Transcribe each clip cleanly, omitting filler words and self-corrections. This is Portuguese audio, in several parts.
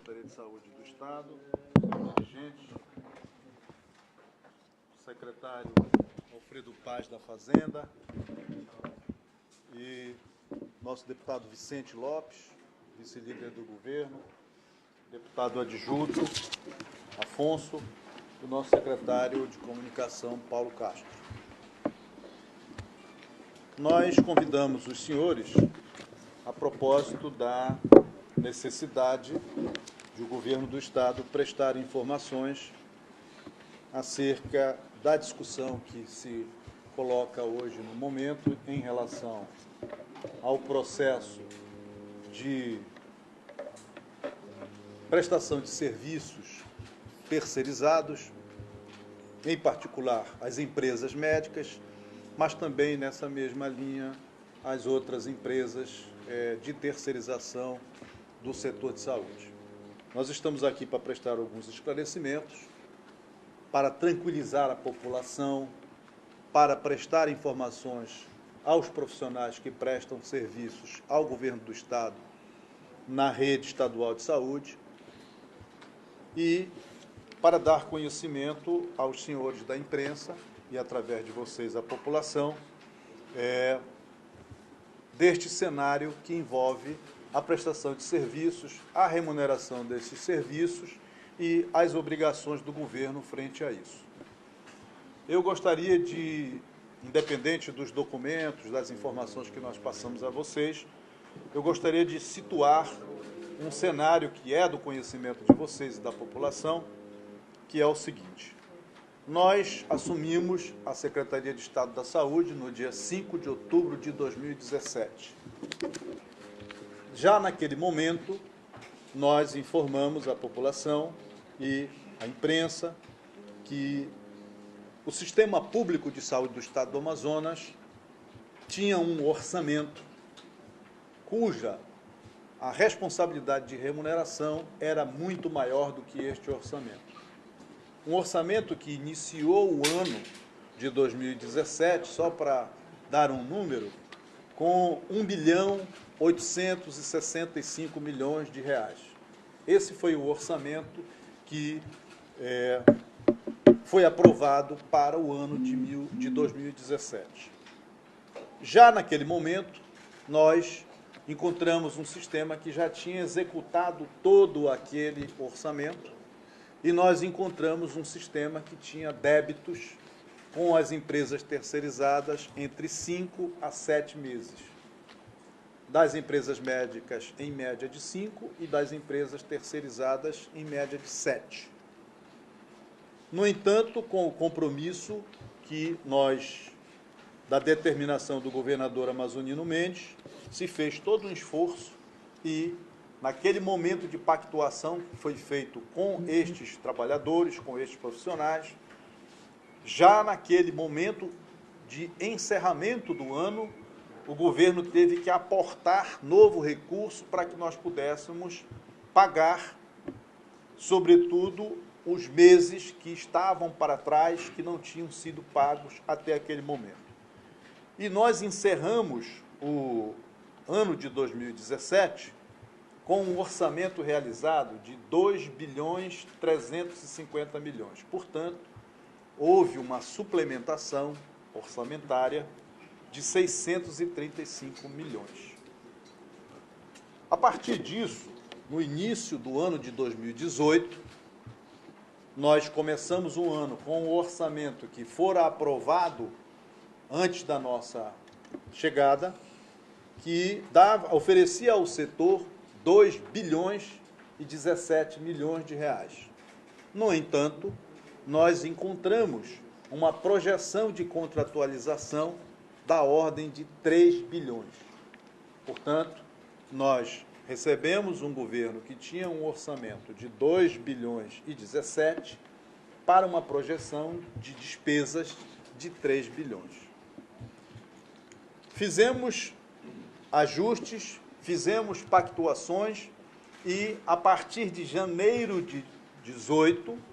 Secretaria de Saúde do Estado, seus dirigentes, o secretário Alfredo Paz da Fazenda e nosso deputado Vicente Lopes, vice-líder do governo, deputado adjunto Afonso e o nosso secretário de Comunicação, Paulo Castro. Nós convidamos os senhores a propósito da necessidade de o governo do Estado prestar informações acerca da discussão que se coloca hoje no momento em relação ao processo de prestação de serviços terceirizados, em particular as empresas médicas, mas também nessa mesma linha as outras empresas de terceirização do setor de saúde. Nós estamos aqui para prestar alguns esclarecimentos, para tranquilizar a população, para prestar informações aos profissionais que prestam serviços ao governo do Estado na rede estadual de saúde e para dar conhecimento aos senhores da imprensa e, através de vocês, à população, deste cenário que envolve a prestação de serviços, a remuneração desses serviços e as obrigações do governo frente a isso. Eu gostaria de, independente dos documentos, das informações que nós passamos a vocês, eu gostaria de situar um cenário que é do conhecimento de vocês e da população, que é o seguinte: nós assumimos a Secretaria de Estado da Saúde no dia 5 de outubro de 2017. Já naquele momento, nós informamos a população e a imprensa que o Sistema Público de Saúde do Estado do Amazonas tinha um orçamento cuja a responsabilidade de remuneração era muito maior do que este orçamento. Um orçamento que iniciou o ano de 2017, só para dar um número, com R$1.865 bilhões. Esse foi o orçamento que foi aprovado para o ano de 2017. Já naquele momento, nós encontramos um sistema que já tinha executado todo aquele orçamento e nós encontramos um sistema que tinha débitos com as empresas terceirizadas entre 5 a 7 meses. Das empresas médicas, em média de 5, e das empresas terceirizadas, em média de 7. No entanto, com o compromisso que nós, da determinação do governador Amazonino Mendes, se fez todo um esforço e, naquele momento de pactuação que foi feito com estes trabalhadores, com estes profissionais, já naquele momento de encerramento do ano, o governo teve que aportar novo recurso para que nós pudéssemos pagar, sobretudo, os meses que estavam para trás, que não tinham sido pagos até aquele momento. E nós encerramos o ano de 2017 com um orçamento realizado de R$2.350 bilhões. Portanto, houve uma suplementação orçamentária de 635 milhões. A partir disso, no início do ano de 2018, nós começamos o ano com um orçamento que fora aprovado antes da nossa chegada, que oferecia ao setor R$2.017 bilhões. No entanto, nós encontramos uma projeção de contratualização da ordem de 3 bilhões. Portanto, nós recebemos um governo que tinha um orçamento de 2,17 bilhões para uma projeção de despesas de 3 bilhões. Fizemos ajustes, fizemos pactuações e, a partir de janeiro de 2018,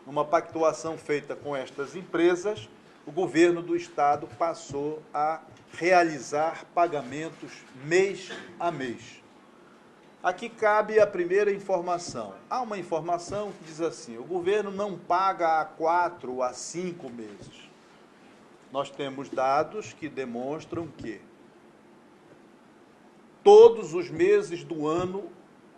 uma pactuação feita com estas empresas, o governo do Estado passou a realizar pagamentos mês a mês. Aqui cabe a primeira informação. Há uma informação que diz assim: o governo não paga há 4 ou há 5 meses. Nós temos dados que demonstram que todos os meses do ano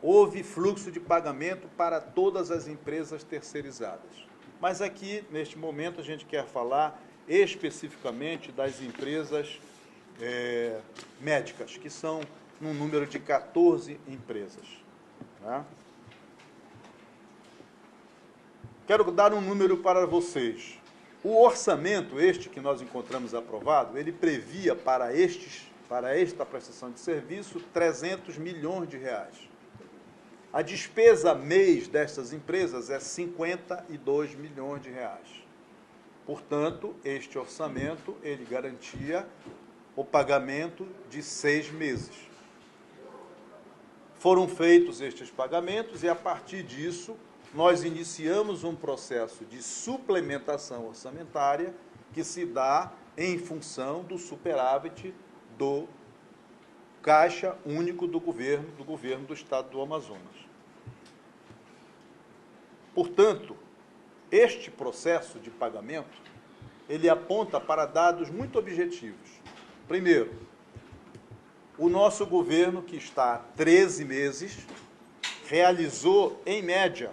houve fluxo de pagamento para todas as empresas terceirizadas. Mas aqui, neste momento, a gente quer falar especificamente das empresas médicas, que são num número de 14 empresas. Né? Quero dar um número para vocês. O orçamento, este que nós encontramos aprovado, ele previa para esta prestação de serviço 300 milhões de reais. A despesa mês destas empresas é 52 milhões de reais. Portanto, este orçamento, ele garantia o pagamento de 6 meses. Foram feitos estes pagamentos e, a partir disso, nós iniciamos um processo de suplementação orçamentária que se dá em função do superávit do Caixa Único do governo do Estado do Amazonas. Portanto, este processo de pagamento, ele aponta para dados muito objetivos. Primeiro, o nosso governo, que está há 13 meses, realizou, em média,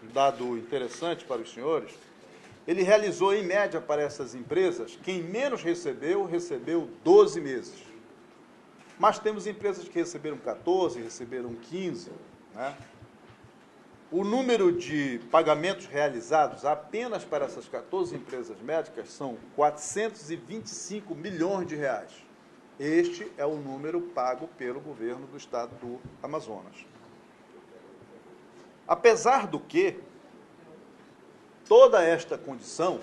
um dado interessante para os senhores, ele realizou, em média, para essas empresas, quem menos recebeu, recebeu 12 meses. Mas temos empresas que receberam 14, receberam 15, né? O número de pagamentos realizados apenas para essas 14 empresas médicas são 425 milhões de reais. Este é o número pago pelo governo do Estado do Amazonas. Apesar do que, toda esta condição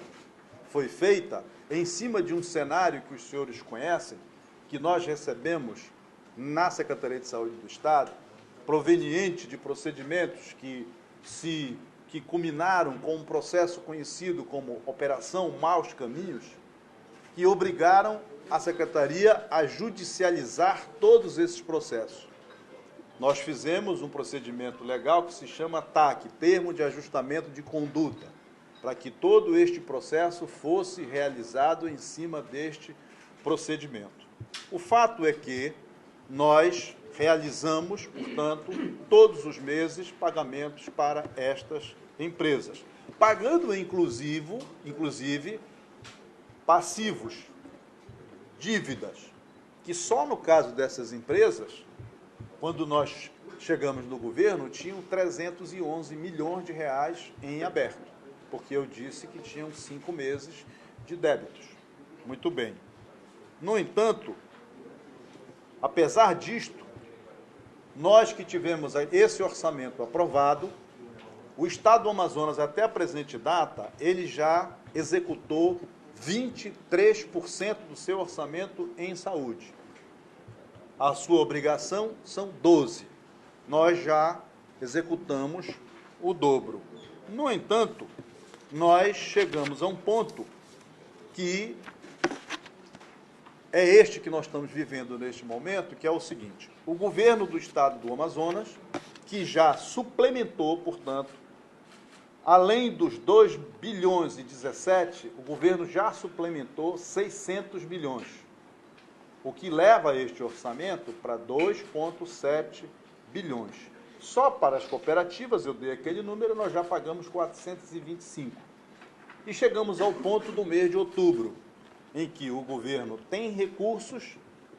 foi feita em cima de um cenário que os senhores conhecem, que nós recebemos na Secretaria de Saúde do Estado, proveniente de procedimentos que culminaram com um processo conhecido como Operação Maus Caminhos, que obrigaram a Secretaria a judicializar todos esses processos. Nós fizemos um procedimento legal que se chama TAC, Termo de Ajustamento de Conduta, para que todo este processo fosse realizado em cima deste procedimento. O fato é que nós realizamos, portanto, todos os meses pagamentos para estas empresas, pagando inclusive passivos, dívidas, que só no caso dessas empresas, quando nós chegamos no governo, tinham 311 milhões de reais em aberto, porque eu disse que tinham 5 meses de débitos. Muito bem. No entanto, apesar disto, nós que tivemos esse orçamento aprovado, o Estado do Amazonas, até a presente data, ele já executou 23% do seu orçamento em saúde. A sua obrigação são 12%. Nós já executamos o dobro. No entanto, nós chegamos a um ponto que é este que nós estamos vivendo neste momento, que é o seguinte: o governo do Estado do Amazonas, que já suplementou, portanto, além dos 2 bilhões e 17, o governo já suplementou 600 milhões, o que leva este orçamento para 2,7 bilhões. Só para as cooperativas, eu dei aquele número, nós já pagamos 425. E chegamos ao ponto do mês de outubro, em que o governo tem recursos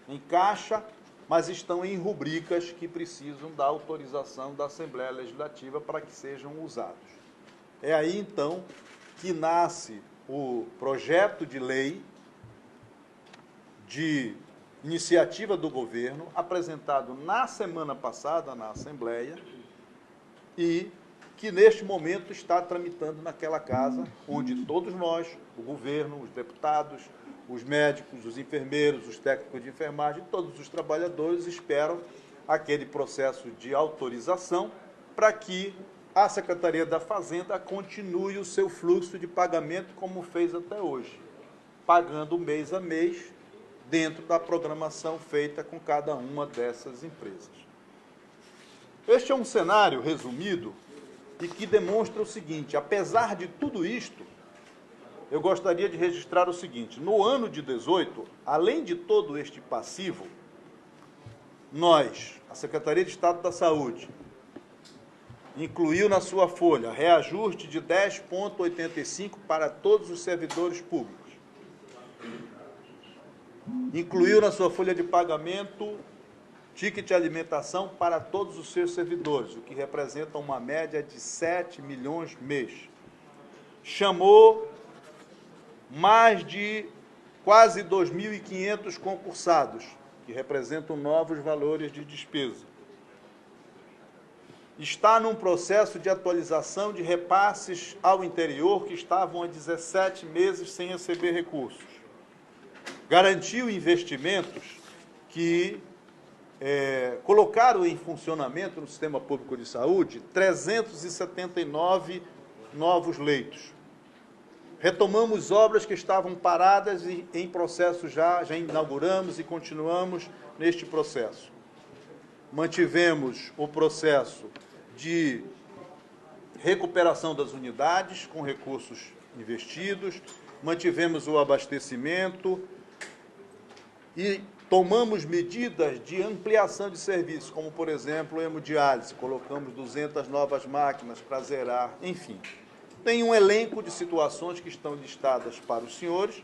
em caixa, mas estão em rubricas que precisam da autorização da Assembleia Legislativa para que sejam usados. É aí, então, que nasce o projeto de lei de iniciativa do governo, apresentado na semana passada na Assembleia, e que neste momento está tramitando naquela casa, onde todos nós, o governo, os deputados, os médicos, os enfermeiros, os técnicos de enfermagem, todos os trabalhadores esperam aquele processo de autorização para que a Secretaria da Fazenda continue o seu fluxo de pagamento como fez até hoje, pagando mês a mês dentro da programação feita com cada uma dessas empresas. Este é um cenário resumido e que demonstra o seguinte: apesar de tudo isto, eu gostaria de registrar o seguinte: no ano de 18, além de todo este passivo, nós, a Secretaria de Estado da Saúde, incluiu na sua folha reajuste de 10,85 para todos os servidores públicos. Incluiu na sua folha de pagamento ticket de alimentação para todos os seus servidores, o que representa uma média de 7 milhões mês. Chamou mais de quase 2.500 concursados, que representam novos valores de despesa. Está num processo de atualização de repasses ao interior que estavam há 17 meses sem receber recursos. Garantiu investimentos que colocaram em funcionamento no Sistema Público de Saúde 379 novos leitos. Retomamos obras que estavam paradas e em processo já inauguramos e continuamos neste processo. Mantivemos o processo de recuperação das unidades com recursos investidos, mantivemos o abastecimento e tomamos medidas de ampliação de serviços, como, por exemplo, hemodiálise. Colocamos 200 novas máquinas para zerar, enfim. Tem um elenco de situações que estão listadas para os senhores.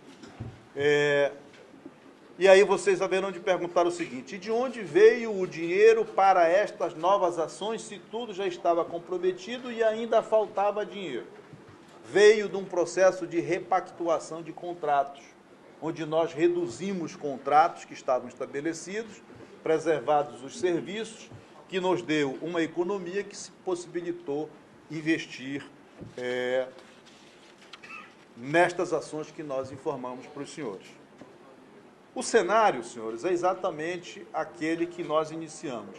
E aí vocês haverão de perguntar o seguinte: de onde veio o dinheiro para estas novas ações, se tudo já estava comprometido e ainda faltava dinheiro? Veio de um processo de repactuação de contratos, onde nós reduzimos contratos que estavam estabelecidos, preservados os serviços, que nos deu uma economia que se possibilitou investir nestas ações que nós informamos para os senhores. O cenário, senhores, é exatamente aquele que nós iniciamos.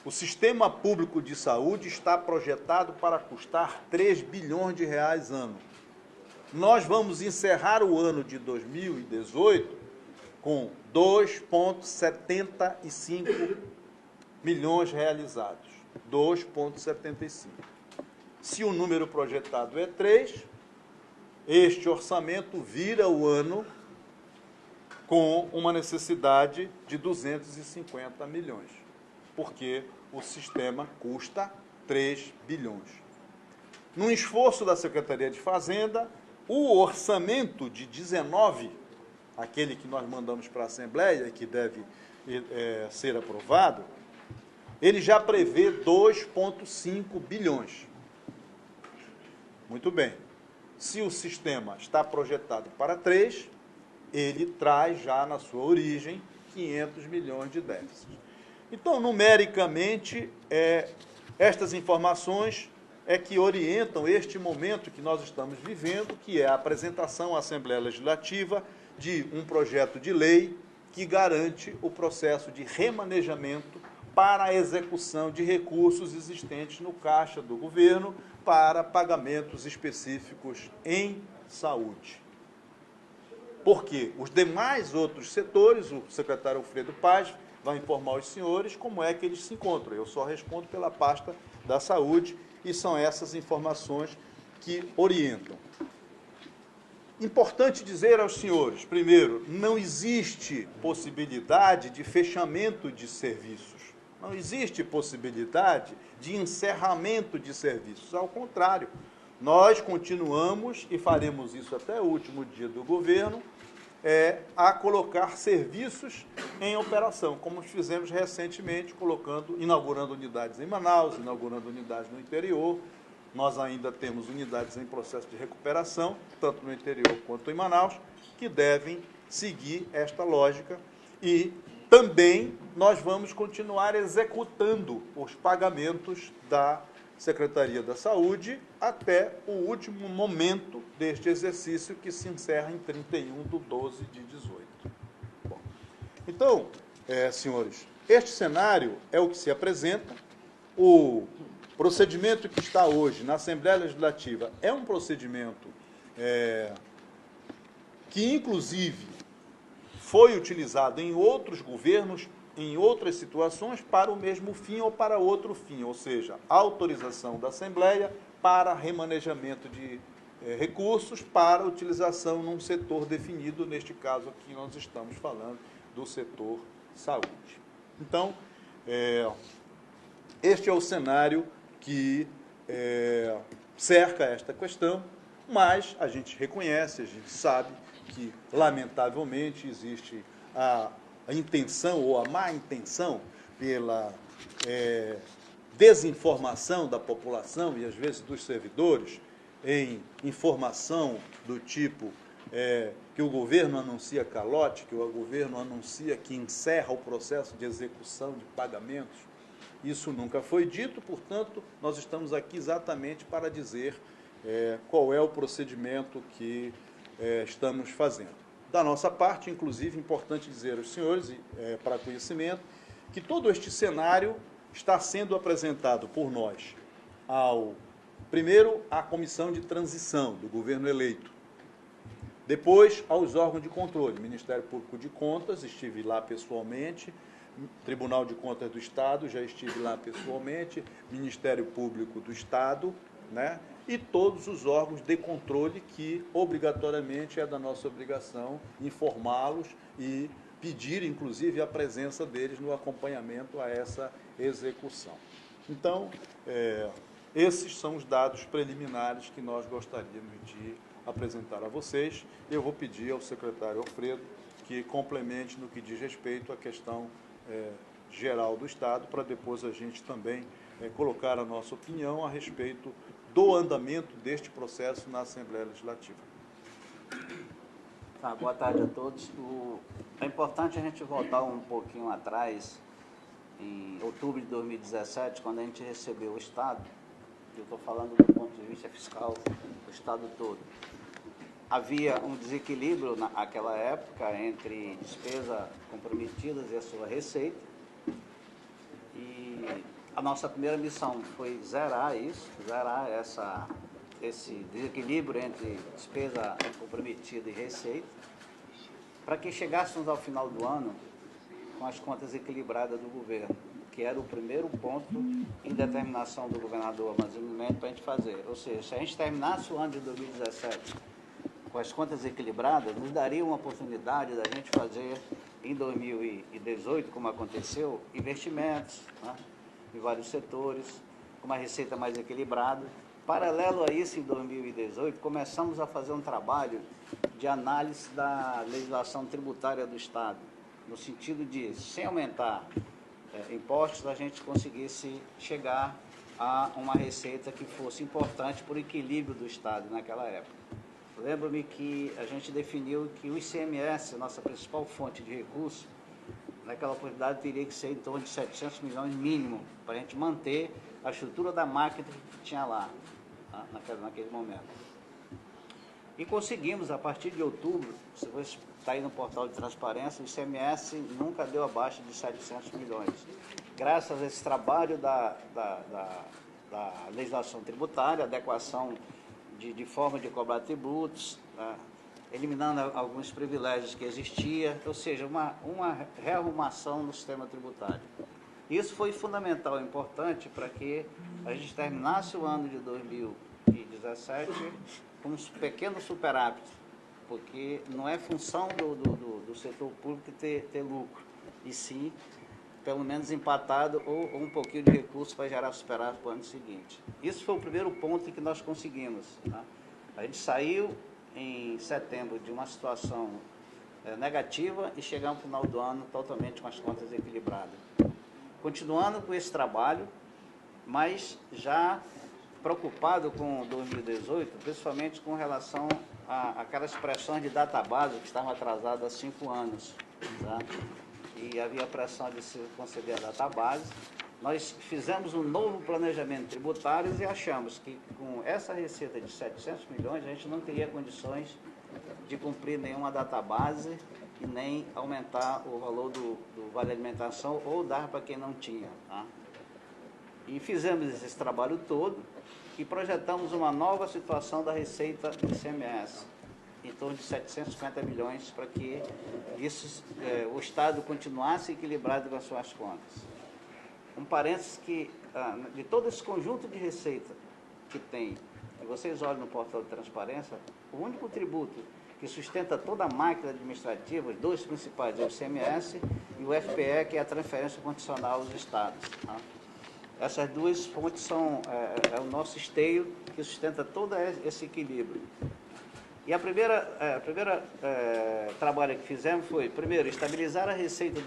O sistema público de saúde está projetado para custar 3 bilhões de reais ano. Nós vamos encerrar o ano de 2018 com 2,75 milhões realizados. 2,75. Se o número projetado é 3, este orçamento vira o ano com uma necessidade de 250 milhões, porque o sistema custa 3 bilhões. Num esforço da Secretaria de Fazenda, o orçamento de 19, aquele que nós mandamos para a Assembleia e que deve ser aprovado, ele já prevê 2,5 bilhões. Muito bem. Se o sistema está projetado para 3, ele traz já na sua origem 500 milhões de déficit. Então, numericamente, estas informações que orientam este momento que nós estamos vivendo, que é a apresentação à Assembleia Legislativa de um projeto de lei que garante o processo de remanejamento para a execução de recursos existentes no caixa do governo para pagamentos específicos em saúde. Porque os demais outros setores, o secretário Alfredo Paz vai informar os senhores como é que eles se encontram. Eu só respondo pela pasta da saúde e são essas informações que orientam. Importante dizer aos senhores, primeiro, não existe possibilidade de fechamento de serviços. Não existe possibilidade de encerramento de serviços. Ao contrário, nós continuamos, e faremos isso até o último dia do governo, a colocar serviços em operação, como fizemos recentemente, inaugurando unidades em Manaus, inaugurando unidades no interior. Nós ainda temos unidades em processo de recuperação, tanto no interior quanto em Manaus, que devem seguir esta lógica e também nós vamos continuar executando os pagamentos da Secretaria da Saúde até o último momento deste exercício, que se encerra em 31/12/18. Bom, então, senhores, este cenário é o que se apresenta. O procedimento que está hoje na Assembleia Legislativa é um procedimento que, inclusive, foi utilizado em outros governos em outras situações para o mesmo fim ou para outro fim, ou seja, autorização da Assembleia para remanejamento de recursos para utilização num setor definido, neste caso aqui nós estamos falando do setor saúde. Então, este é o cenário que cerca esta questão, mas a gente reconhece, a gente sabe que, lamentavelmente, existe a intenção ou a má intenção pela desinformação da população e, às vezes, dos servidores em informação do tipo que o governo anuncia calote, que o governo anuncia que encerra o processo de execução de pagamentos. Isso nunca foi dito, portanto, nós estamos aqui exatamente para dizer qual é o procedimento que estamos fazendo. Da nossa parte, inclusive, é importante dizer aos senhores, para conhecimento, que todo este cenário está sendo apresentado por nós primeiro à comissão de transição do governo eleito, depois aos órgãos de controle, Ministério Público de Contas, estive lá pessoalmente, Tribunal de Contas do Estado, já estive lá pessoalmente, Ministério Público do Estado, né? E todos os órgãos de controle que, obrigatoriamente, é da nossa obrigação informá-los e pedir, inclusive, a presença deles no acompanhamento a essa execução. Então, esses são os dados preliminares que nós gostaríamos de apresentar a vocês. Eu vou pedir ao secretário Alfredo que complemente no que diz respeito à questão geral do Estado, para depois a gente também colocar a nossa opinião a respeito do andamento deste processo na Assembleia Legislativa. Tá, boa tarde a todos. É importante a gente voltar um pouquinho atrás, em outubro de 2017, quando a gente recebeu o Estado, eu estou falando do ponto de vista fiscal, o Estado todo. Havia um desequilíbrio naquela época entre despesas comprometidas e a sua receita. E a nossa primeira missão foi zerar isso, zerar esse desequilíbrio entre despesa comprometida e receita, para que chegássemos ao final do ano com as contas equilibradas do governo, que era o primeiro ponto em determinação do governador Amazônio Mendes para a gente fazer. Ou seja, se a gente terminasse o ano de 2017 com as contas equilibradas, nos daria uma oportunidade da gente fazer em 2018, como aconteceu, investimentos, né, em vários setores, com uma receita mais equilibrada. Paralelo a isso, em 2018, começamos a fazer um trabalho de análise da legislação tributária do Estado, no sentido de, sem aumentar impostos, a gente conseguisse chegar a uma receita que fosse importante para o equilíbrio do Estado naquela época. Lembro-me que a gente definiu que o ICMS, nossa principal fonte de recursos, naquela oportunidade teria que ser em torno de 700 milhões mínimo, para a gente manter a estrutura da máquina que tinha lá, naquele momento. E conseguimos, a partir de outubro, se você está aí no portal de transparência, o ICMS nunca deu abaixo de 700 milhões. Graças a esse trabalho da legislação tributária, adequação de forma de cobrar tributos, eliminando alguns privilégios que existiam, ou seja, uma rearrumação no sistema tributário. Isso foi fundamental e importante para que a gente terminasse o ano de 2017 com um pequeno superávit, porque não é função do setor público ter lucro, e sim, pelo menos empatado ou um pouquinho de recurso para gerar superávit para o ano seguinte. Isso foi o primeiro ponto que nós conseguimos. Tá? A gente saiu em setembro de uma situação negativa e chegamos no final do ano totalmente com as contas equilibradas. Continuando com esse trabalho, mas já preocupado com 2018, principalmente com relação àquelas pressões de database que estavam atrasadas há 5 anos. Tá? E havia pressão de se conceder a database. Nós fizemos um novo planejamento tributário e achamos que com essa receita de 700 milhões a gente não teria condições de cumprir nenhuma database e nem aumentar o valor do vale alimentação ou dar para quem não tinha. Tá? E fizemos esse trabalho todo e projetamos uma nova situação da receita do ICMS. em torno de 750 milhões para que isso, o Estado continuasse equilibrado com as suas contas. Um parênteses que, de todo esse conjunto de receita que tem, e vocês olham no portal de transparência, o único tributo que sustenta toda a máquina administrativa, os dois principais, é o ICMS e o FPE, que é a transferência condicional aos estados. Tá? Essas duas fontes são o nosso esteio que sustenta todo esse equilíbrio. E a primeira trabalho que fizemos foi, primeiro, estabilizar a receita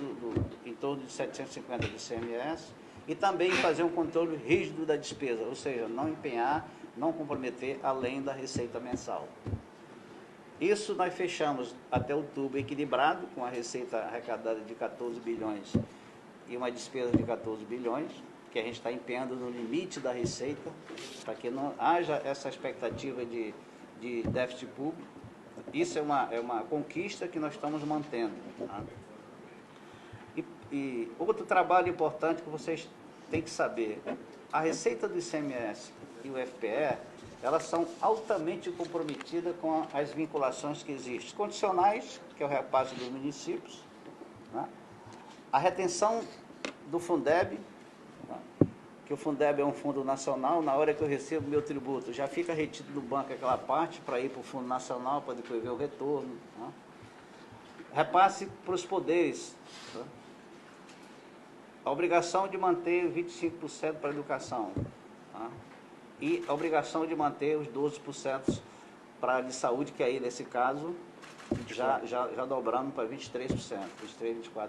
em torno de 750 do ICMS e também fazer um controle rígido da despesa, ou seja, não empenhar, não comprometer além da receita mensal. Isso nós fechamos até outubro equilibrado, com a receita arrecadada de 14 bilhões e uma despesa de 14 bilhões, que a gente está empenhando no limite da receita, para que não haja essa expectativa de déficit público. Isso é uma conquista que nós estamos mantendo. Tá? E outro trabalho importante que vocês têm que saber, a receita do ICMS e o FPE, elas são altamente comprometidas com as vinculações que existem, condicionais, que é o repasse dos municípios, né? A retenção do Fundeb, né? Que o Fundeb é um fundo nacional, na hora que eu recebo meu tributo, já fica retido no banco aquela parte para ir para o Fundo Nacional, para depois ver o retorno. Né? Repasse para os poderes, né? A obrigação de manter 25% para a educação, né? E a obrigação de manter os 12% para a de saúde, que aí, nesse caso, já dobramos para 23%, 23%, 24%.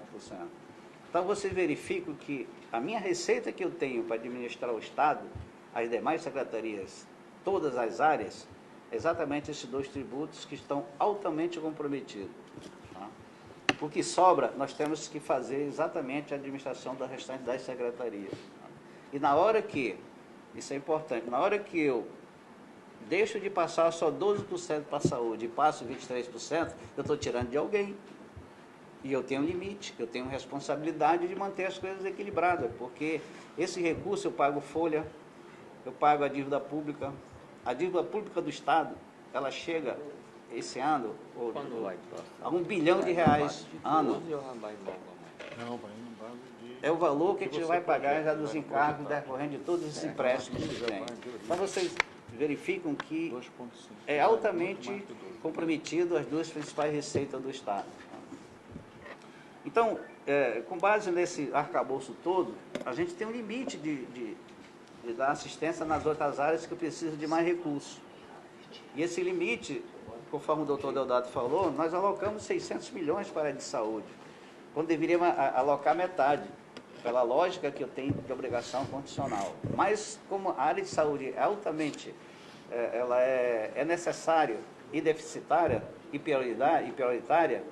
Então, vocês verificam que a minha receita que eu tenho para administrar o Estado, as demais secretarias, todas as áreas, é exatamente esses dois tributos que estão altamente comprometidos. Tá? O que sobra, nós temos que fazer exatamente a administração da restante das secretarias. Tá? E na hora que, isso é importante, na hora que eu deixo de passar só 12% para a saúde e passo 23%, eu estou tirando de alguém. E eu tenho limite, eu tenho responsabilidade de manter as coisas equilibradas, porque esse recurso eu pago folha, eu pago a dívida pública do Estado, ela chega esse ano a R$1 bilhão ano. É o valor que a gente vai pagar já dos encargos decorrentes de todos esses empréstimos que tem. Então vocês verificam que é altamente comprometido as duas principais receitas do Estado. Então, com base nesse arcabouço todo, a gente tem um limite de dar assistência nas outras áreas que precisam de mais recursos. E esse limite, conforme o doutor Deodato falou, nós alocamos 600 milhões para a área de saúde, quando deveríamos alocar metade, pela lógica que eu tenho de obrigação condicional. Mas, como a área de saúde é altamente, ela é necessária e deficitária e prioritária,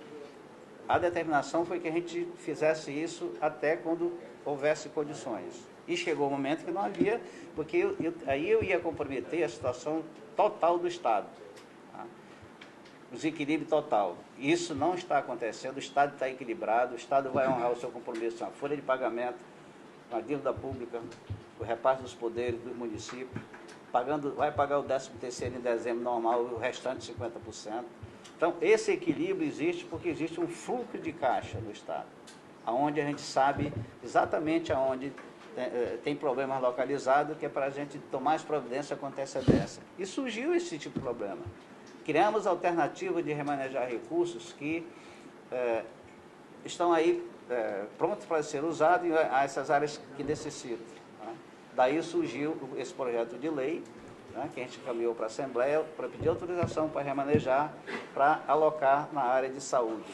a determinação foi que a gente fizesse isso até quando houvesse condições. E chegou o momento que não havia, porque aí eu ia comprometer a situação total do Estado. Tá? O desequilíbrio total. Isso não está acontecendo, o Estado está equilibrado, o Estado vai honrar o seu compromisso, a folha de pagamento, a dívida pública, o repasse dos poderes do município, vai pagar o 13º em dezembro normal, o restante 50%. Então, esse equilíbrio existe porque existe um fluxo de caixa no Estado, onde a gente sabe exatamente aonde tem problemas localizados, que é para a gente tomar as providências com antecedência. E surgiu esse tipo de problema. Criamos alternativas de remanejar recursos que estão aí prontos para ser usados em essas áreas que necessitam. Tá? Daí surgiu esse projeto de lei, que a gente encaminhou para a Assembleia para pedir autorização para remanejar, para alocar na área de saúde,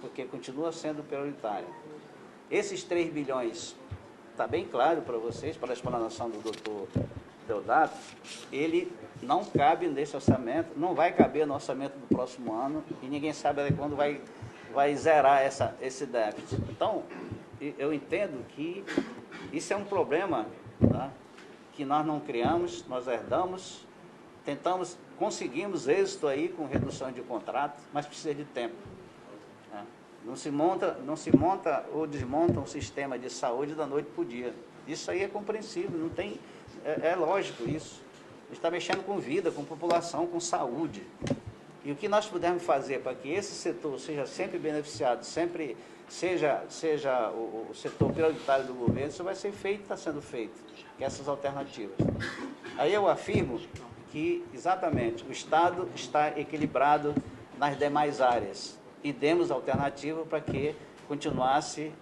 porque continua sendo prioritário. Esses 3 bilhões, está bem claro para vocês, para a explanação do doutor Deodato, ele não cabe nesse orçamento, não vai caber no orçamento do próximo ano, e ninguém sabe até quando vai zerar esse déficit. Então, eu entendo que isso é um problema, tá? Que nós não criamos, nós herdamos, conseguimos êxito aí com redução de contrato, mas precisa de tempo. Né? Não se monta ou desmonta um sistema de saúde da noite para o dia. Isso aí é compreensível, não tem, é lógico isso. A gente está mexendo com vida, com população, com saúde. E o que nós pudermos fazer para que esse setor seja sempre beneficiado, sempre seja o setor prioritário do governo, isso vai ser feito, está sendo feito, que essas alternativas. Aí eu afirmo que, exatamente, o Estado está equilibrado nas demais áreas e demos alternativa para que continuasse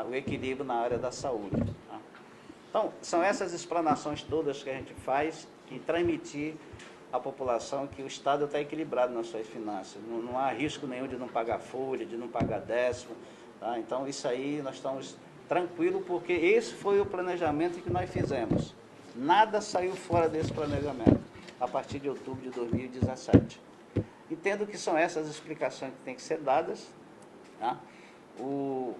o equilíbrio na área da saúde. Tá? Então, são essas explanações todas que a gente faz e transmitir à população que o Estado está equilibrado nas suas finanças. Não há risco nenhum de não pagar folha, de não pagar décimo. Tá? Então, isso aí nós estamos tranquilos, porque esse foi o planejamento que nós fizemos. Nada saiu fora desse planejamento, a partir de outubro de 2017. Entendo que são essas explicações que têm que ser dadas. Tá? Eu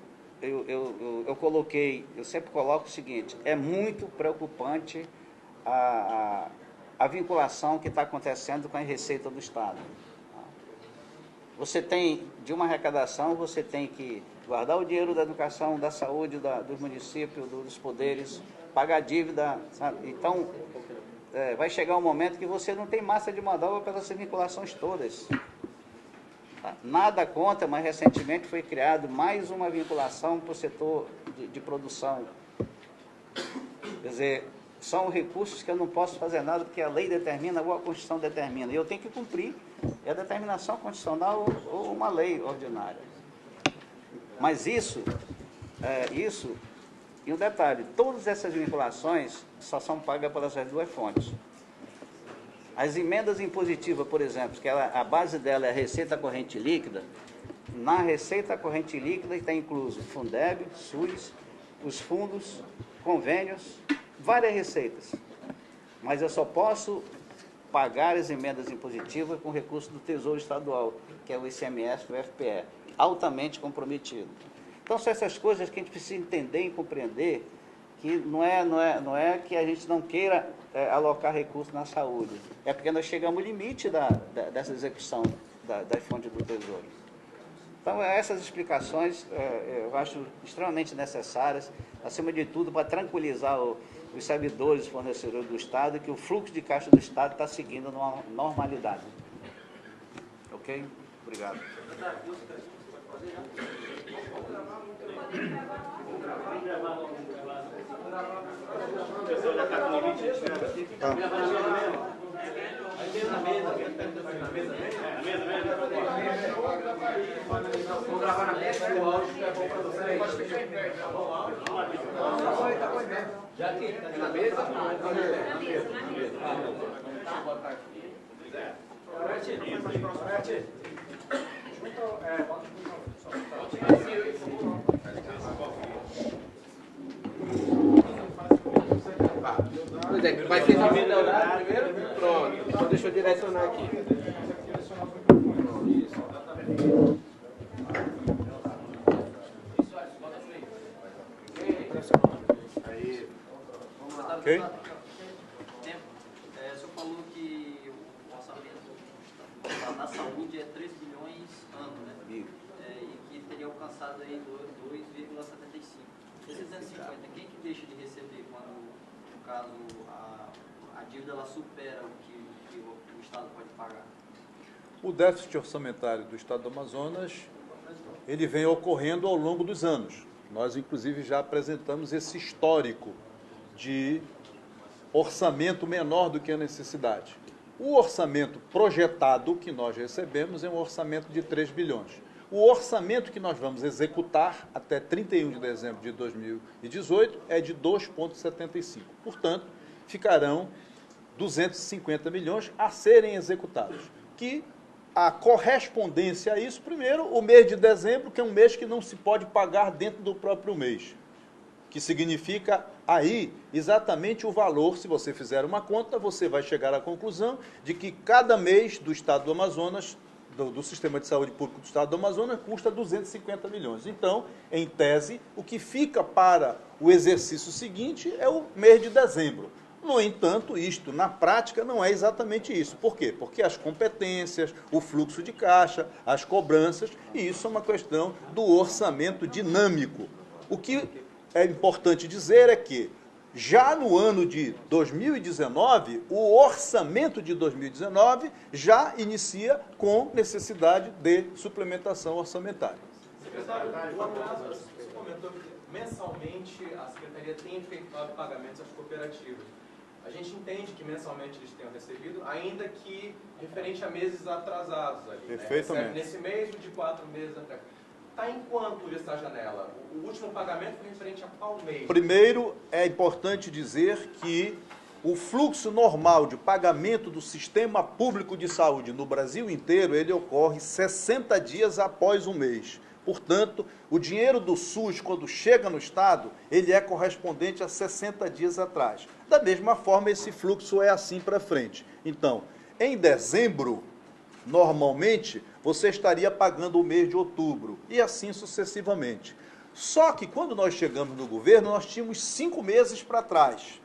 sempre coloco o seguinte, é muito preocupante a vinculação que está acontecendo com a receita do Estado. Você tem, de uma arrecadação, você tem que guardar o dinheiro da educação, da saúde, dos municípios, dos poderes, pagar a dívida, sabe? Então, vai chegar um momento que você não tem massa de manobra pelas vinculações todas. Tá? Nada contra, mas recentemente foi criado mais uma vinculação para o setor de produção. Quer dizer, são recursos que eu não posso fazer nada, porque a lei determina ou a Constituição determina. E eu tenho que cumprir. É a determinação constitucional ou uma lei ordinária. Mas isso, e um detalhe, todas essas vinculações só são pagas pelas duas fontes. As emendas impositivas, por exemplo, que a base dela é a receita corrente líquida, na receita corrente líquida está incluso Fundeb, SUS, os fundos, convênios, várias receitas. Mas eu só posso pagar as emendas impositivas com recurso do Tesouro Estadual, que é o ICMS e o FPE, altamente comprometido. Então, são essas coisas que a gente precisa entender e compreender, que não é que a gente não queira alocar recursos na saúde, é porque nós chegamos ao limite dessa execução das fontes do Tesouro. Então, essas explicações eu acho extremamente necessárias, acima de tudo, para tranquilizar os servidores e fornecedores do Estado, que o fluxo de caixa do Estado está seguindo numa normalidade. Ok? Obrigado. Vou gravar na mesa, o áudio é bom para você. Pode fechar em pé. Tá bom? Tá bom mesmo. Já aqui, tá na mesa? Na mesa. Deixa eu botar aqui. Pois é, vai ser melhorado primeiro? Pronto, então deixa eu direcionar aqui. Ok? O senhor falou que o orçamento da saúde é 3 bilhões ano, né? E que teria alcançado aí 2,75. Esses 250, quem que deixa de receber quando, no caso, a dívida ela supera o que o Estado pode pagar? O déficit orçamentário do Estado do Amazonas, ele vem ocorrendo ao longo dos anos. Nós, inclusive, já apresentamos esse histórico de orçamento menor do que a necessidade. O orçamento projetado que nós recebemos é um orçamento de 3 bilhões. O orçamento que nós vamos executar até 31 de dezembro de 2018 é de 2,75. Portanto, ficarão 250 milhões a serem executados. Que a correspondência a isso, primeiro, o mês de dezembro, que é um mês que não se pode pagar dentro do próprio mês, que significa aí exatamente o valor. Se você fizer uma conta, você vai chegar à conclusão de que cada mês do Estado do Amazonas, do Sistema de Saúde Público do Estado do Amazonas, custa 250 milhões. Então, em tese, o que fica para o exercício seguinte é o mês de dezembro. No entanto, isto, na prática, não é exatamente isso. Por quê? Porque as competências, o fluxo de caixa, as cobranças, e isso é uma questão do orçamento dinâmico. O que é importante dizer é que Já no ano de 2019, o orçamento de 2019 já inicia com necessidade de suplementação orçamentária. Secretário, você comentou que mensalmente a Secretaria tem efetuado pagamentos às cooperativas. A gente entende que mensalmente eles tenham recebido, ainda que referente a meses atrasados ali. Perfeitamente. Né? Nesse mês de 4 meses atrás. Está em quanto essa janela? O último pagamento foi referente a qual mês? Primeiro, é importante dizer que o fluxo normal de pagamento do sistema público de saúde no Brasil inteiro, ele ocorre 60 dias após um mês. Portanto, o dinheiro do SUS, quando chega no Estado, ele é correspondente a 60 dias atrás. Da mesma forma, esse fluxo é assim para frente. Então, em dezembro, normalmente, você estaria pagando o mês de outubro, e assim sucessivamente. Só que, quando nós chegamos no governo, nós tínhamos 5 meses para trás.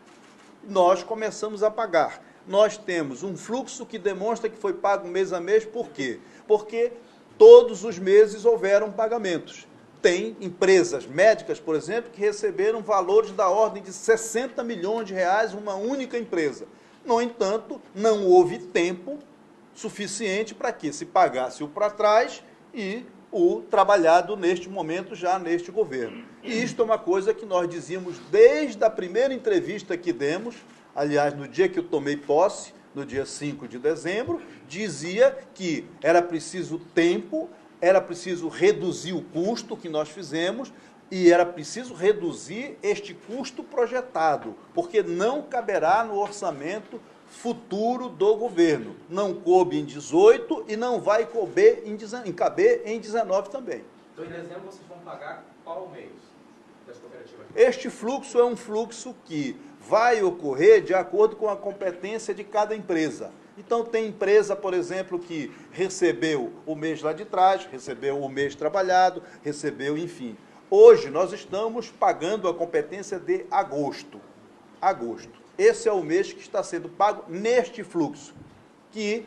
Nós começamos a pagar. Nós temos um fluxo que demonstra que foi pago mês a mês. Por quê? Porque todos os meses houveram pagamentos. Tem empresas médicas, por exemplo, que receberam valores da ordem de 60 milhões de reais, uma única empresa. No entanto, não houve tempo suficiente para que se pagasse o para trás e o trabalhado neste momento, já neste governo. E isto é uma coisa que nós dizíamos desde a primeira entrevista que demos, aliás, no dia que eu tomei posse, no dia 5 de dezembro, dizia que era preciso tempo, era preciso reduzir o custo que nós fizemos e era preciso reduzir este custo projetado, porque não caberá no orçamento futuro do governo. Não coube em 18 e não vai caber em 19 também. Então, em dezembro, vocês vão pagar qual mês das cooperativas? Este fluxo é um fluxo que vai ocorrer de acordo com a competência de cada empresa. Então, tem empresa, por exemplo, que recebeu o mês lá de trás, recebeu o mês trabalhado, recebeu, enfim. Hoje, nós estamos pagando a competência de agosto. Esse é o mês que está sendo pago neste fluxo. Que,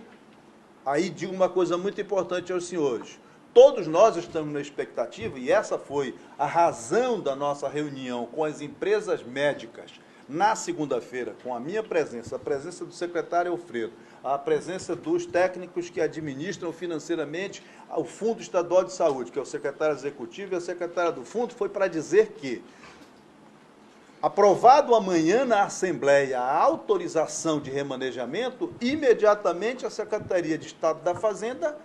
aí digo uma coisa muito importante aos senhores, todos nós estamos na expectativa, e essa foi a razão da nossa reunião com as empresas médicas, na segunda-feira, com a minha presença, a presença do secretário Alfredo, a presença dos técnicos que administram financeiramente o Fundo Estadual de Saúde, que é o secretário executivo e a secretária do Fundo, foi para dizer que, aprovado amanhã na Assembleia a autorização de remanejamento, imediatamente a Secretaria de Estado da Fazenda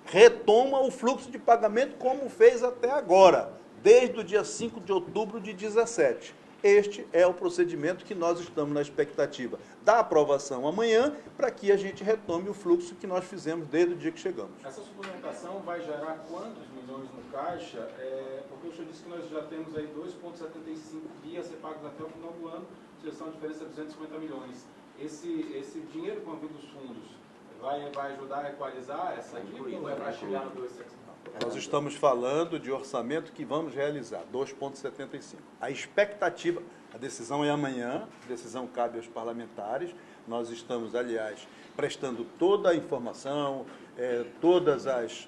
retoma o fluxo de pagamento como fez até agora, desde o dia 5 de outubro de 2017. Este é o procedimento que nós estamos na expectativa da aprovação amanhã, para que a gente retome o fluxo que nós fizemos desde o dia que chegamos. Essa suplementação vai gerar quantos milhões no caixa? Porque o senhor disse que nós já temos aí 2,75 bi a ser pagos até o final do ano, são a diferença de 250 milhões. Esse dinheiro que vão vir dos fundos vai ajudar a equalizar essa dívida ou é para chegar no 2,75? Nós estamos falando de orçamento que vamos realizar, 2,75. A expectativa, a decisão é amanhã, a decisão cabe aos parlamentares. Nós estamos, aliás, prestando toda a informação, todas as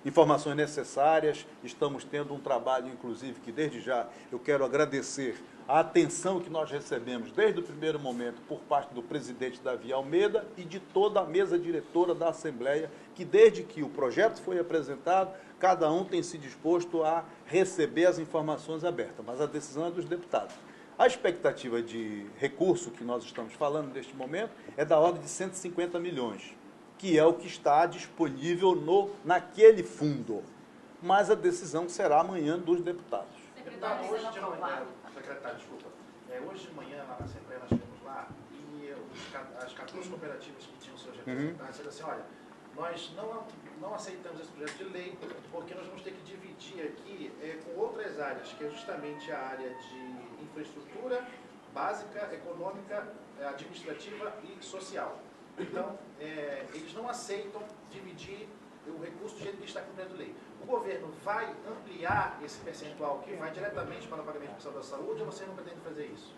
informações necessárias. Estamos tendo um trabalho, inclusive, que desde já eu quero agradecer a atenção que nós recebemos desde o primeiro momento por parte do presidente Davi Almeida e de toda a mesa diretora da Assembleia, que desde que o projeto foi apresentado, cada um tem se disposto a receber as informações abertas, mas a decisão é dos deputados. A expectativa de recurso que nós estamos falando neste momento é da ordem de 150 milhões, que é o que está disponível naquele fundo, mas a decisão será amanhã dos deputados. Hoje de manhã, secretário, desculpa. Hoje de manhã, lá na Assembleia, nós fomos lá e as 14 cooperativas que tinham seus representantes disseram assim, olha, nós não aceitamos esse projeto de lei porque nós vamos ter que dividir aqui com outras áreas, que é justamente a área de infraestrutura básica, econômica, administrativa e social. Então, eles não aceitam dividir o recurso do jeito que está com o projeto de lei. O governo vai ampliar esse percentual que vai diretamente para o pagamento do Estado da Saúde ou você não pretende fazer isso?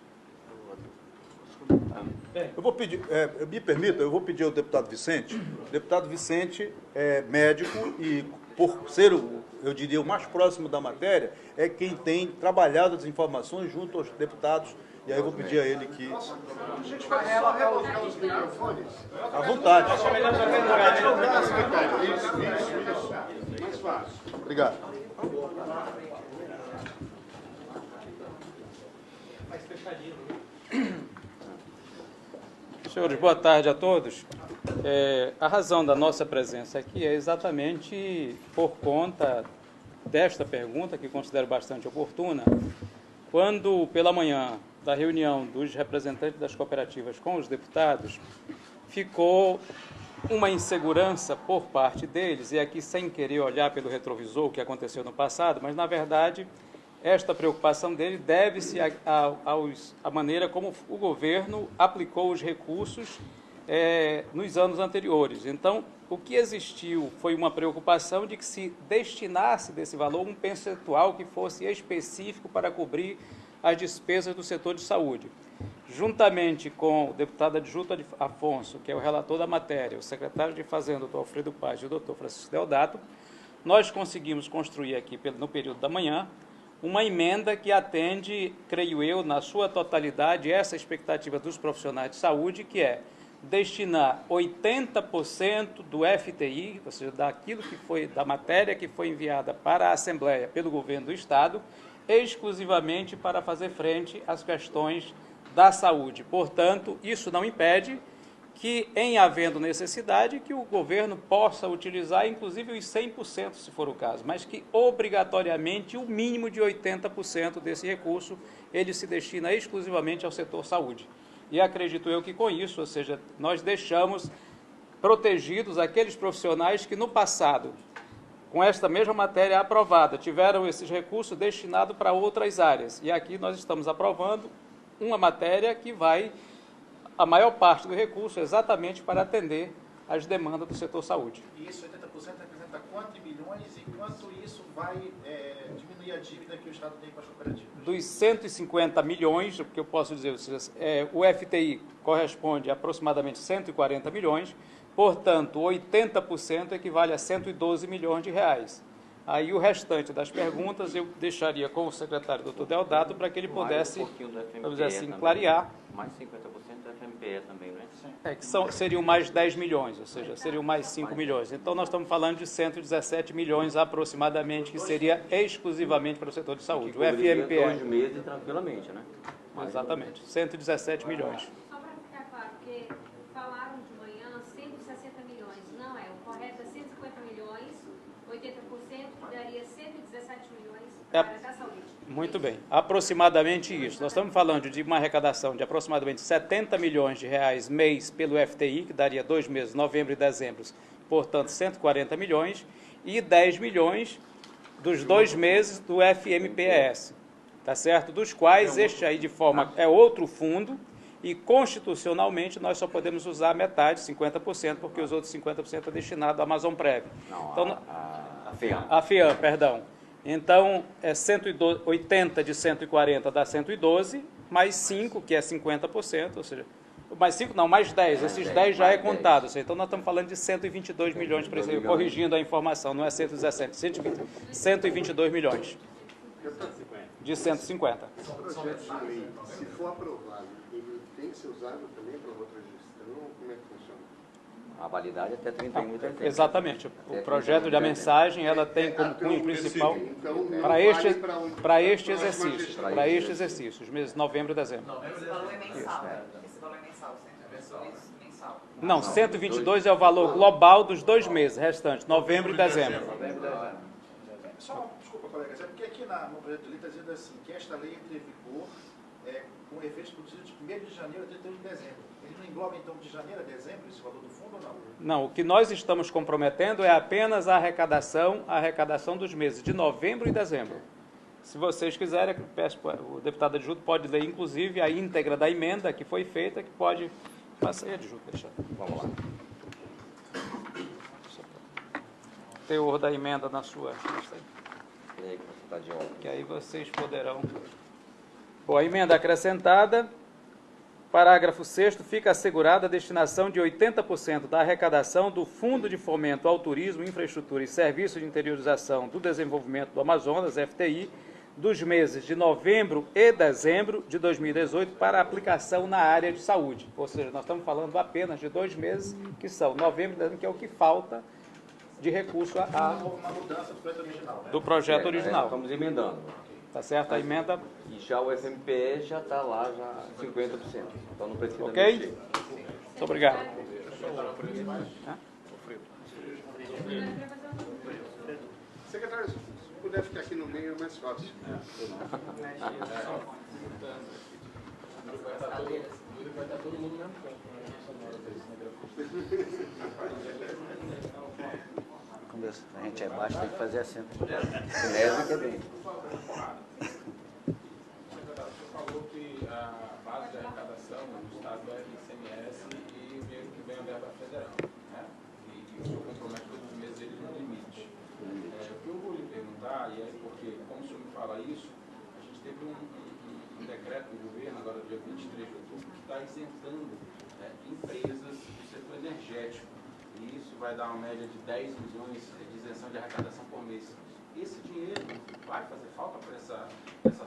Eu vou pedir, me permita, eu vou pedir ao deputado Vicente. O deputado Vicente é médico e por ser, eu diria, o mais próximo da matéria, é quem tem trabalhado as informações junto aos deputados. E aí eu vou pedir a ele que... A gente vai só relocar os microfones. À vontade. Isso. Mais fácil. Obrigado. Senhores, boa tarde a todos. A razão da nossa presença aqui é exatamente por conta desta pergunta, que considero bastante oportuna, quando, pela manhã da reunião dos representantes das cooperativas com os deputados, ficou uma insegurança por parte deles, e aqui sem querer olhar pelo retrovisor o que aconteceu no passado, mas, na verdade, esta preocupação dele deve-se à maneira como o governo aplicou os recursos nos anos anteriores. Então, o que existiu foi uma preocupação de que se destinasse desse valor um percentual que fosse específico para cobrir as despesas do setor de saúde. Juntamente com o deputado adjunto Afonso, que é o relator da matéria, o secretário de Fazenda, o doutor Alfredo Paz, e o doutor Francisco Deodato, nós conseguimos construir aqui, no período da manhã, uma emenda que atende, creio eu, na sua totalidade, essa expectativa dos profissionais de saúde, que é destinar 80% do FTI, ou seja, daquilo que foi, da matéria que foi enviada para a Assembleia pelo governo do Estado, exclusivamente para fazer frente às questões da saúde. Portanto, isso não impede que, em havendo necessidade, que o governo possa utilizar, inclusive, os 100%, se for o caso, mas que, obrigatoriamente, o mínimo de 80% desse recurso, ele se destina exclusivamente ao setor saúde. E acredito eu que, com isso, ou seja, nós deixamos protegidos aqueles profissionais que, no passado, com esta mesma matéria aprovada, tiveram esses recursos destinados para outras áreas. E aqui nós estamos aprovando uma matéria que vai, a maior parte do recurso, exatamente para atender as demandas do setor saúde. E isso, 80%, representa quanto em milhões e quanto isso vai diminuir a dívida que o Estado tem com as cooperativas? Dos 150 milhões, o que eu posso dizer, o FTI corresponde a aproximadamente 140 milhões, portanto, 80% equivale a 112 milhões de reais. Aí o restante das perguntas eu deixaria com o secretário doutor Deodato para que ele pudesse, vamos dizer assim, clarear. Mais 50% da FMPE também, não é? Que seriam mais 10 milhões, ou seja, seriam mais 5 milhões. Então, nós estamos falando de 117 milhões aproximadamente, que seria exclusivamente para o setor de saúde. O FMPE... 2 meses tranquilamente, né? Exatamente, 117 milhões. Só para ficar claro, porque falaram de manhã 160 milhões. Não é, o correto é 150 milhões, 80%, que daria 117 milhões para a saúde. Muito bem, aproximadamente isso. Nós estamos falando de uma arrecadação de aproximadamente 70 milhões de reais mês pelo FTI, que daria 2 meses, novembro e dezembro, portanto 140 milhões, e 10 milhões dos 2 meses do FMPES, tá certo? Dos quais este aí de forma é outro fundo, e constitucionalmente nós só podemos usar metade, 50%, porque os outros 50% é destinado à Amazon Prev. Não, então, a FEAM. A FEAM, perdão. Então, 80 de 140 dá 112, mais 5, que é 50%, ou seja, mais 5 não, mais 10, esses 10 já é contado, ou seja, então nós estamos falando de 122 milhões, corrigindo a informação, não é 117, 122 milhões de 150. Se for aprovado, ele tem que ser usado também para outra gestão, como é que funciona? A validade até 31 de dezembro. Exatamente. O projeto de mensagem, ela tem como cunho principal para este exercício, os meses de novembro e dezembro. Esse valor é mensal. Esse valor é mensal, mensal. Não, 122 é o valor global dos 2 meses restantes, novembro e dezembro. Só, desculpa, colegas, é porque aqui no projeto de lei está dizendo assim, que esta lei entre em vigor com efeitos produzidos de 1º de janeiro a 31 de dezembro. Ele não engloba, então, de janeiro a dezembro esse valor do fundo ou não? Não, o que nós estamos comprometendo é apenas a arrecadação dos meses de novembro e dezembro. Se vocês quiserem, o deputado adjunto pode ler, inclusive, a íntegra da emenda que foi feita, que pode... Passa aí, adjunto, deixa. Vamos lá. Teor da emenda na sua... Que aí vocês poderão... Bom, a emenda acrescentada Parágrafo 6º, fica assegurada a destinação de 80% da arrecadação do Fundo de Fomento ao Turismo, Infraestrutura e Serviços de Interiorização do Desenvolvimento do Amazonas, FTI, dos meses de novembro e dezembro de 2018 para aplicação na área de saúde. Ou seja, nós estamos falando apenas de 2 meses, que são novembro e dezembro, que é o que falta de recurso Uma mudança do projeto original, né? do projeto original. Estamos emendando. Tá certo? A emenda... E já o FMPE já está lá, já 50%. Então não precisa Ok? mexer. Muito obrigado. Secretário, se puder ficar aqui no meio é mais fácil. Quando a gente é baixo, tem que fazer assim. Cinética é bem. Você falou que a base de arrecadação do Estado é ICMS e o dinheiro que vem a verba federal, né? E o senhor compromete todos os meses ele no limite. O que eu vou lhe perguntar, e é porque, como o senhor me fala isso, a gente teve um decreto do governo, agora dia 23 de outubro, que está isentando empresas do setor energético. E isso vai dar uma média de 10 milhões de isenção de arrecadação por mês. Esse dinheiro vai fazer falta para essa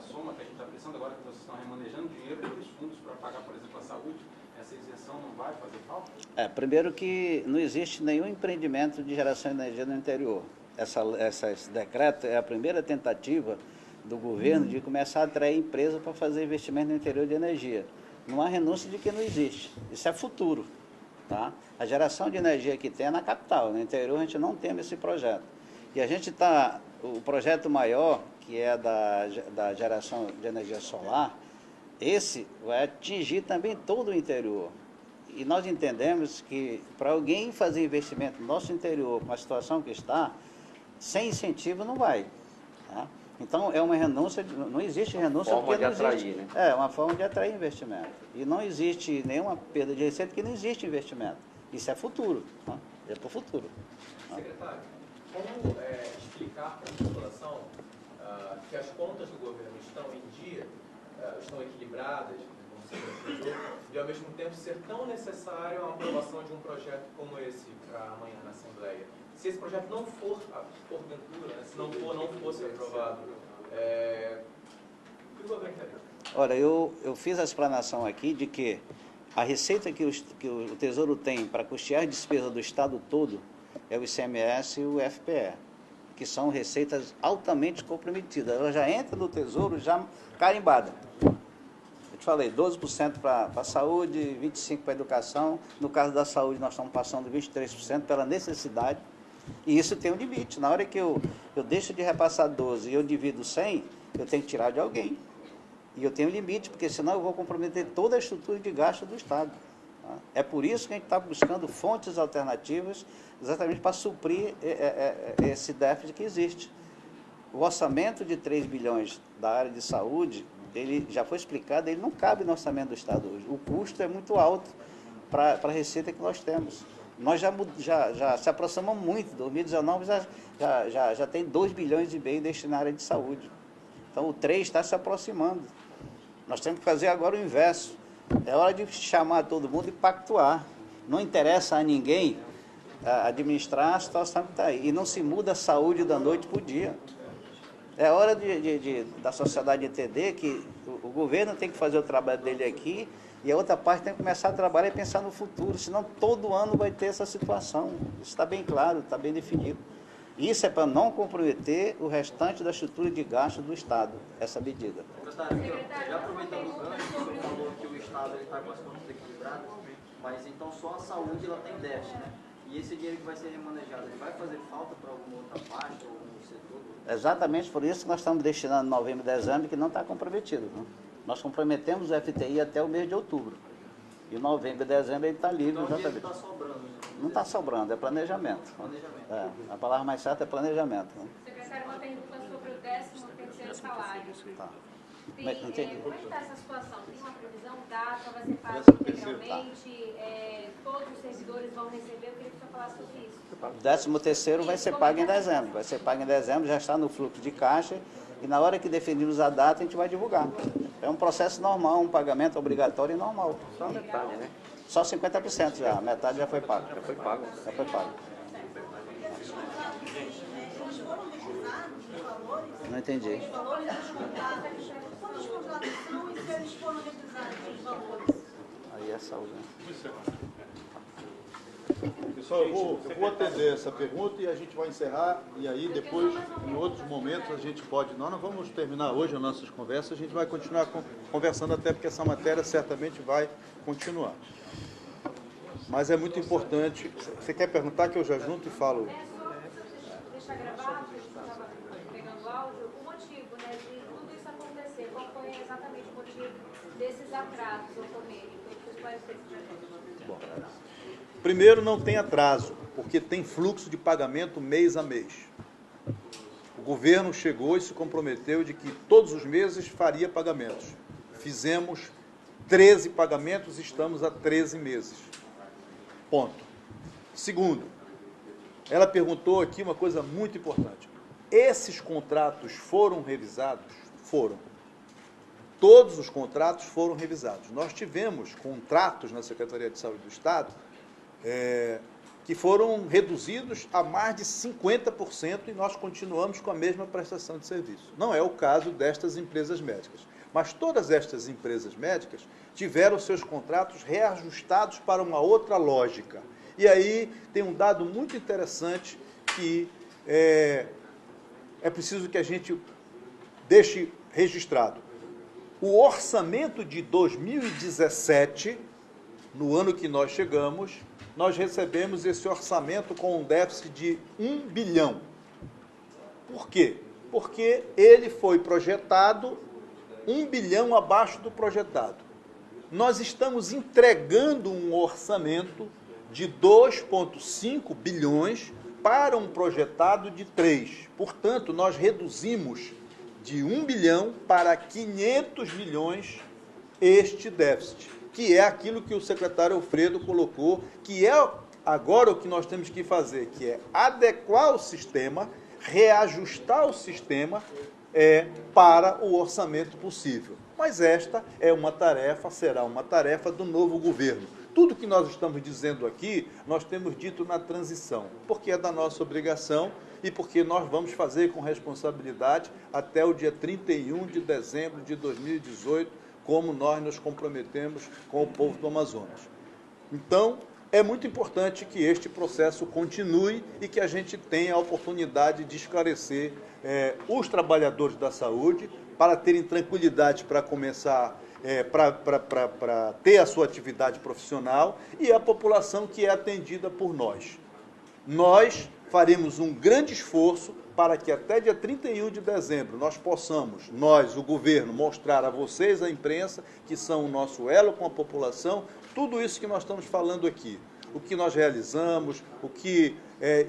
soma que a gente está precisando agora que vocês estão remanejando dinheiro pelos fundos para pagar, por exemplo, a saúde? Essa isenção não vai fazer falta? Primeiro que não existe nenhum empreendimento de geração de energia no interior. Esse decreto é a primeira tentativa do governo de começar a atrair empresas para fazer investimento no interior de energia. Não há renúncia de que não existe. Isso é futuro. Tá? A geração de energia que tem é na capital. No interior a gente não tem esse projeto. E a gente está... O projeto maior, que é da geração de energia solar, esse vai atingir também todo o interior. E nós entendemos que para alguém fazer investimento no nosso interior, com a situação que está, sem incentivo não vai. Tá? Então é uma renúncia, não existe renúncia porque não existe. Né? É uma forma de atrair investimento. E não existe nenhuma perda de receita porque não existe investimento. Isso é futuro. Tá? É para o futuro. Secretário, como explicar para a população que as contas do governo estão em dia, estão equilibradas, como você mencionou, e ao mesmo tempo ser tão necessário a aprovação de um projeto como esse para amanhã na Assembleia? Se esse projeto não for, porventura, se não fosse aprovado, o que o governo quer? Olha, eu fiz a explanação aqui de que a receita que o Tesouro tem para custear a despesa do Estado todo é o ICMS e o FPE, que são receitas altamente comprometidas. Ela já entra no Tesouro já carimbada. Eu te falei, 12% para a saúde, 25% para a educação. No caso da saúde, nós estamos passando 23% pela necessidade. E isso tem um limite. Na hora que eu deixo de repassar 12 e eu divido 100, eu tenho que tirar de alguém. E eu tenho um limite, porque senão eu vou comprometer toda a estrutura de gasto do Estado. Tá? É por isso que a gente está buscando fontes alternativas, exatamente para suprir esse déficit que existe. O orçamento de 3 bilhões da área de saúde, ele já foi explicado, ele não cabe no orçamento do Estado hoje. O custo é muito alto para a receita que nós temos. Nós já se aproximamos muito. 2019 já tem 2 bilhões e meio destinados à área de saúde. Então o 3 está se aproximando. Nós temos que fazer agora o inverso. É hora de chamar todo mundo e pactuar. Não interessa a ninguém administrar a situação que está aí. E não se muda a saúde da noite para o dia. É hora da sociedade entender que o governo tem que fazer o trabalho dele aqui e a outra parte tem que começar a trabalhar e pensar no futuro, senão todo ano vai ter essa situação. Isso está bem claro, está bem definido. Isso é para não comprometer o restante da estrutura de gasto do Estado, essa medida. Secretário, já aproveitando o gancho, o senhor falou que o Estado está com as contas equilibradas, mas então só a saúde ela tem déficit, né? E esse dinheiro que vai ser remanejado, ele vai fazer falta para alguma outra parte ou algum setor? Exatamente por isso que nós estamos destinando novembro e dezembro, que não está comprometido. Né? Nós comprometemos o FTI até o mês de outubro. E novembro e dezembro ele está livre. Então, exatamente. Não está sobrando. Não está sobrando, é planejamento. A palavra mais certa é planejamento. Né? Secretário, uma pergunta sobre o 13º salário. Tá. Como é que está essa situação? Tem uma previsão? Data? Vai ser pago integralmente? Todos os servidores vão receber? Eu queria que o senhor falasse sobre isso. O 13º vai ser pago em dezembro. Vai ser pago em dezembro, já está no fluxo de caixa E na hora que definirmos a data, a gente vai divulgar. É um processo normal, um pagamento obrigatório e normal. Só a metade, né? Só 50% já, a metade já foi pago. Já foi pago. Já foi pago. Não entendi. Aí é saúde, né? Pessoal, eu vou atender essa pergunta e a gente vai encerrar, e aí depois, em outros momentos, a gente pode... Nós não vamos terminar hoje as nossas conversas, a gente vai continuar conversando, até porque essa matéria certamente vai continuar. Mas é muito importante... Você quer perguntar que eu já junto e falo? Deixar gravado, a gente estava pegando áudio, o motivo, né, de tudo isso acontecer, qual foi exatamente o motivo desses atrasos ocorrerem? Foi esclarecer isso para a gente. Bom, primeiro, não tem atraso, porque tem fluxo de pagamento mês a mês. O governo chegou e se comprometeu de que todos os meses faria pagamentos. Fizemos 13 pagamentos e estamos há 13 meses. Ponto. Segundo, ela perguntou aqui uma coisa muito importante. Esses contratos foram revisados? Foram. Todos os contratos foram revisados. Nós tivemos contratos na Secretaria de Saúde do Estado que foram reduzidos a mais de 50% e nós continuamos com a mesma prestação de serviço. Não é o caso destas empresas médicas. Mas todas estas empresas médicas tiveram seus contratos reajustados para uma outra lógica. E aí tem um dado muito interessante que é preciso que a gente deixe registrado. O orçamento de 2017, no ano que nós chegamos, nós recebemos esse orçamento com um déficit de 1 bilhão. Por quê? Porque ele foi projetado 1 bilhão abaixo do projetado. Nós estamos entregando um orçamento de 2,5 bilhões para um projetado de 3. Portanto, nós reduzimos de 1 bilhão para 500 milhões este déficit, que é aquilo que o secretário Alfredo colocou, que é agora o que nós temos que fazer, que é adequar o sistema, reajustar o sistema para o orçamento possível. Mas esta é uma tarefa, será uma tarefa do novo governo. Tudo que nós estamos dizendo aqui, nós temos dito na transição, porque é da nossa obrigação e porque nós vamos fazer com responsabilidade até o dia 31 de dezembro de 2018, como nós nos comprometemos com o povo do Amazonas. Então, é muito importante que este processo continue e que a gente tenha a oportunidade de esclarecer os trabalhadores da saúde para terem tranquilidade para começar, para ter a sua atividade profissional e a população que é atendida por nós. Nós faremos um grande esforço para que até dia 31 de dezembro nós possamos, nós, o governo, mostrar a vocês, a imprensa, que são o nosso elo com a população, tudo isso que nós estamos falando aqui, o que nós realizamos, o que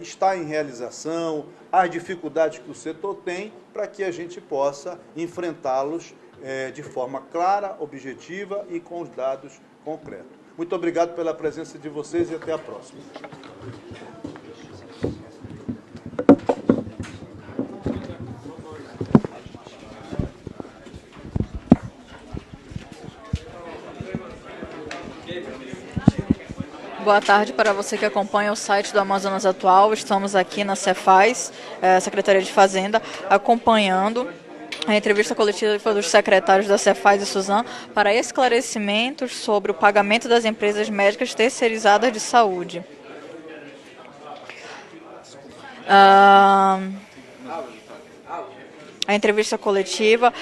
está em realização, as dificuldades que o setor tem, para que a gente possa enfrentá-los de forma clara, objetiva e com os dados concretos. Muito obrigado pela presença de vocês e até a próxima. Boa tarde para você que acompanha o site do Amazonas Atual. Estamos aqui na Cefaz, Secretaria de Fazenda, acompanhando a entrevista coletiva dos secretários da Cefaz e Suzan para esclarecimentos sobre o pagamento das empresas médicas terceirizadas de saúde. A entrevista coletiva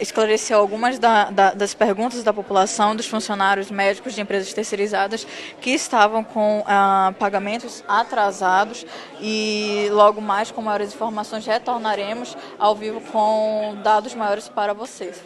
esclareceu algumas das perguntas da população, dos funcionários médicos de empresas terceirizadas que estavam com pagamentos atrasados e logo mais, com maiores informações, retornaremos ao vivo com dados maiores para vocês.